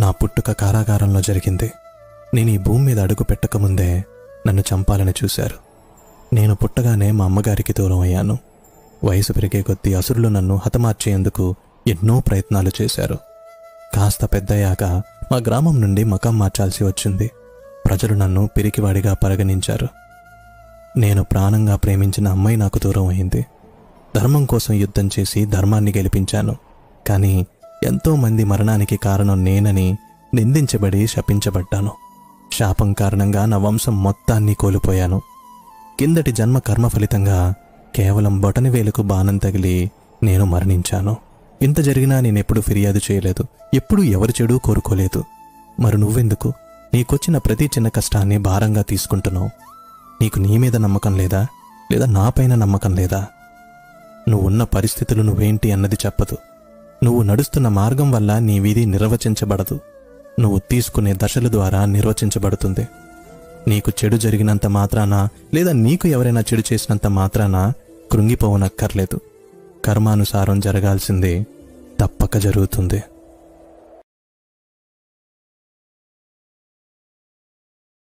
నా పుట్టుక కారాగారంలో జరిగింది. నేను ఈ భూమి మీద అడుగు పెట్టకముందే నన్ను చంపాలని చూశారు. నేను పుట్టగానే మా అమ్మగారికి దూరం అయ్యాను. వయసు పెరిగే కొద్దీ అసురులు నన్ను హతమార్చేందుకు ఎన్నో ప్రయత్నాలు చేశారు. కాస్త పెద్దయ్యాక మా గ్రామం నుండి మకాం మార్చాల్సి వచ్చింది. ప్రజలు నన్ను పిరికివాడిగా పరిగణించారు. నేను ప్రాణంగా ప్రేమించిన అమ్మాయి నాకు దూరం అయింది. ధర్మం కోసం యుద్ధం చేసి ధర్మాన్ని గెలిపించాను. కానీ ఎంతోమంది మరణానికి కారణం నేనని నిందించబడి శపించబడ్డాను. శాపం కారణంగా నా వంశం మొత్తాన్ని కోల్పోయాను. కిందటి జన్మ కర్మ ఫలితంగా కేవలం బొటనవేలుకు బాణం తగిలి నేను మరణించాను. ఇంత జరిగినా నేనెప్పుడు ఫిర్యాదు చేయలేదు. ఎప్పుడూ ఎవరి చెడు కోరుకోలేదు. మరి నువ్వెందుకు నీకొచ్చిన ప్రతి చిన్న కష్టాన్ని భారంగా తీసుకుంటున్నావు? నీకు నీ మీద నమ్మకం లేదా? లేదా నాపైన నమ్మకం లేదా? నువ్వున్న పరిస్థితులు నువ్వేంటి అన్నది చెప్పదు. నువ్వు నడుస్తున్న మార్గం వల్ల నీ వీధి నిర్వచించబడదు. నువ్వు తీసుకునే దశల ద్వారా నిర్వచించబడుతుంది. నీకు చెడు జరిగినంత మాత్రాన లేదా నీకు ఎవరైనా చెడు చేసినంత మాత్రాన కృంగిపోవనక్కర్లేదు. కర్మానుసారం జరగాల్సిందే తప్పక జరుగుతుంది.